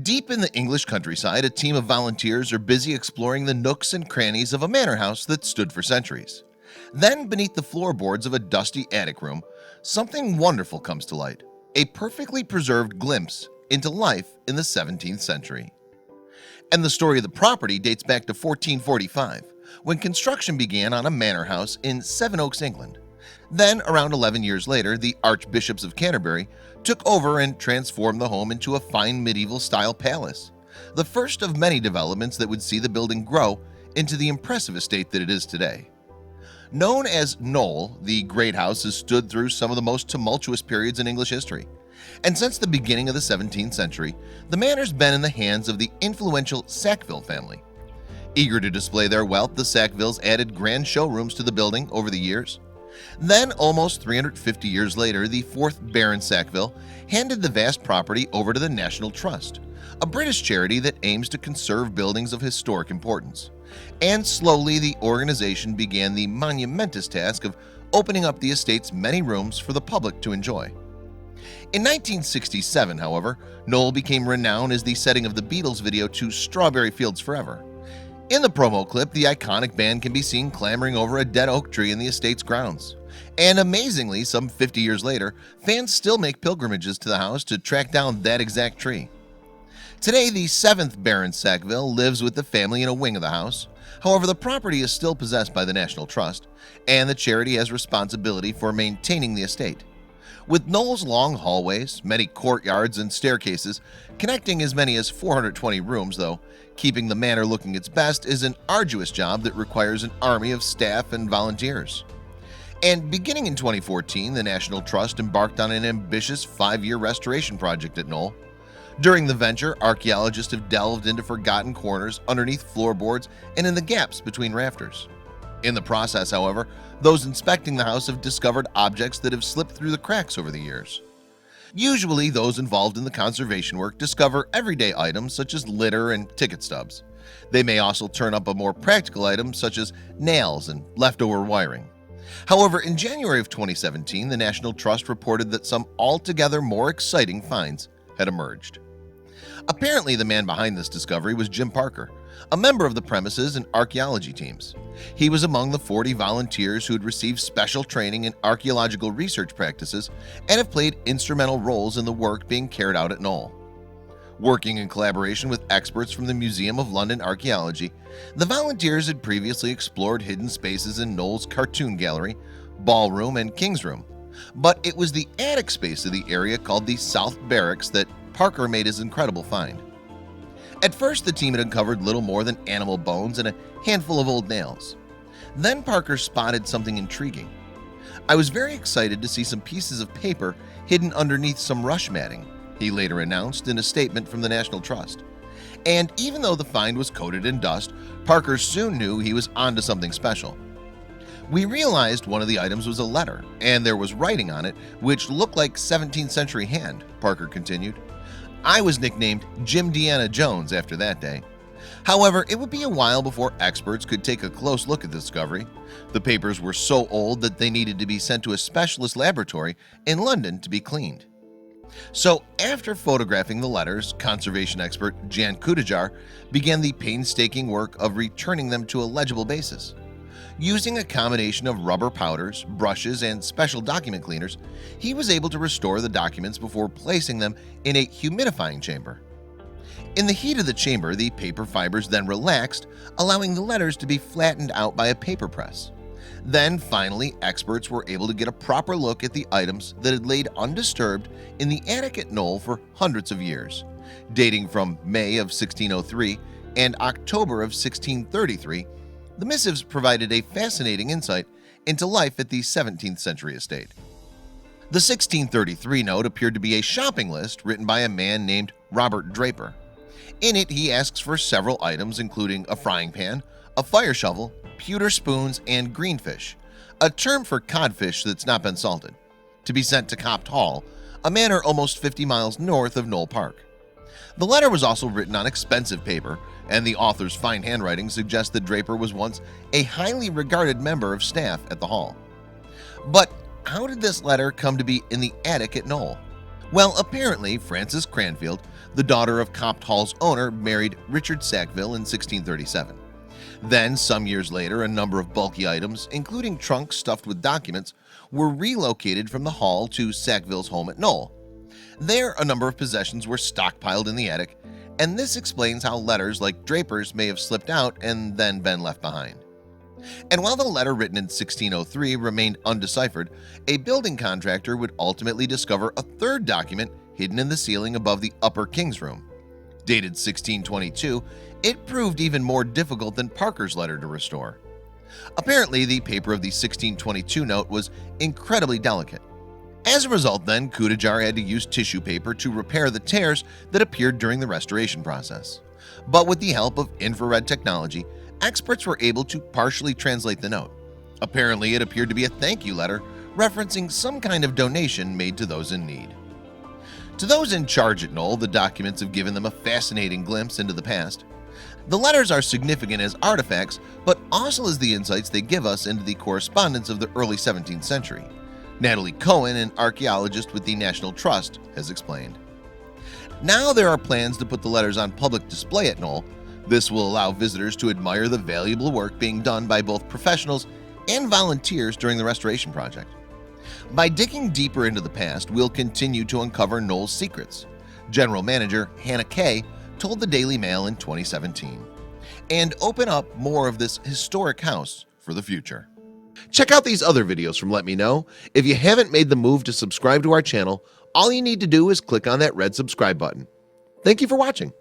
Deep in the English countryside, a team of volunteers are busy exploring the nooks and crannies of a manor house that stood for centuries. Then, beneath the floorboards of a dusty attic room, something wonderful comes to light, a perfectly preserved glimpse into life in the 17th century. And the story of the property dates back to 1445, when construction began on a manor house in Sevenoaks, England. Then, around 11 years later, the Archbishops of Canterbury took over and transformed the home into a fine medieval-style palace, the first of many developments that would see the building grow into the impressive estate that it is today. Known as Knowle, the great house has stood through some of the most tumultuous periods in English history, and since the beginning of the 17th century, the manor's been in the hands of the influential Sackville family. Eager to display their wealth, the Sackvilles added grand showrooms to the building over the years. Then, almost 350 years later, the 4th Baron Sackville handed the vast property over to the National Trust, a British charity that aims to conserve buildings of historic importance. And slowly, the organization began the monumentous task of opening up the estate's many rooms for the public to enjoy. In 1967, however, Knowle became renowned as the setting of the Beatles video to Strawberry Fields Forever. In the promo clip, the iconic band can be seen clambering over a dead oak tree in the estate's grounds. And amazingly, some 50 years later, fans still make pilgrimages to the house to track down that exact tree. Today, the 7th Baron Sackville lives with the family in a wing of the house. However, the property is still possessed by the National Trust, and the charity has responsibility for maintaining the estate. With Knowle's long hallways, many courtyards and staircases, connecting as many as 420 rooms, though, keeping the manor looking its best is an arduous job that requires an army of staff and volunteers. And beginning in 2014, the National Trust embarked on an ambitious 5-year restoration project at Knowle. During the venture, archaeologists have delved into forgotten corners underneath floorboards and in the gaps between rafters. In the process, however, those inspecting the house have discovered objects that have slipped through the cracks over the years. Usually, those involved in the conservation work discover everyday items such as litter and ticket stubs. They may also turn up a more practical item such as nails and leftover wiring. However, in January of 2017, the National Trust reported that some altogether more exciting finds had emerged. Apparently, the man behind this discovery was Jim Parker, a member of the premises and archaeology teams. He was among the 40 volunteers who had received special training in archaeological research practices and have played instrumental roles in the work being carried out at Knowle. Working in collaboration with experts from the Museum of London Archaeology, the volunteers had previously explored hidden spaces in Knowle's cartoon gallery, ballroom, and King's Room. But it was the attic space of the area called the South Barracks that Parker made his incredible find. At first, the team had uncovered little more than animal bones and a handful of old nails. Then Parker spotted something intriguing. "I was very excited to see some pieces of paper hidden underneath some rush matting," he later announced in a statement from the National Trust. And even though the find was coated in dust, Parker soon knew he was onto something special. "We realized one of the items was a letter, and there was writing on it which looked like 17th century hand," Parker continued. "I was nicknamed Jim Deanna Jones after that day." However, it would be a while before experts could take a close look at the discovery. The papers were so old that they needed to be sent to a specialist laboratory in London to be cleaned. So, after photographing the letters, conservation expert Jan Kudajar began the painstaking work of returning them to a legible basis. Using a combination of rubber powders, brushes, and special document cleaners, he was able to restore the documents before placing them in a humidifying chamber. In the heat of the chamber, the paper fibers then relaxed, allowing the letters to be flattened out by a paper press. Then, finally, experts were able to get a proper look at the items that had laid undisturbed in the attic at Knowle for hundreds of years, dating from May of 1603 and October of 1633. The missives provided a fascinating insight into life at the 17th century estate. The 1633 note appeared to be a shopping list written by a man named Robert Draper. In it, he asks for several items including a frying pan, a fire shovel, pewter spoons, and greenfish, a term for codfish that's not been salted, to be sent to Copt Hall, a manor almost 50 miles north of Knowle Park. The letter was also written on expensive paper, and the author's fine handwriting suggests that Draper was once a highly regarded member of staff at the hall. But how did this letter come to be in the attic at Knowle? Well, apparently Frances Cranfield, the daughter of Copt Hall's owner, married Richard Sackville in 1637. Then some years later, a number of bulky items, including trunks stuffed with documents, were relocated from the hall to Sackville's home at Knoll. There, a number of possessions were stockpiled in the attic, and this explains how letters like Draper's may have slipped out and then been left behind. And while the letter written in 1603 remained undeciphered, a building contractor would ultimately discover a third document hidden in the ceiling above the upper king's room. Dated 1622, it proved even more difficult than Parker's letter to restore. Apparently, the paper of the 1622 note was incredibly delicate. As a result, then, Kudajar had to use tissue paper to repair the tears that appeared during the restoration process. But with the help of infrared technology, experts were able to partially translate the note. Apparently, it appeared to be a thank you letter referencing some kind of donation made to those in need. To those in charge at Knoll, the documents have given them a fascinating glimpse into the past. The letters are significant as artifacts, but also as the insights they give us into the correspondence of the early 17th century. Natalie Cohen, an archaeologist with the National Trust, has explained. Now there are plans to put the letters on public display at Knoll. This will allow visitors to admire the valuable work being done by both professionals and volunteers during the restoration project. By digging deeper into the past, we'll continue to uncover Knoll's secrets, General Manager Hannah Kay told the Daily Mail in 2017, and open up more of this historic house for the future. Check out these other videos from Let Me Know. If you haven't made the move to subscribe to our channel, all you need to do is click on that red subscribe button. Thank you for watching.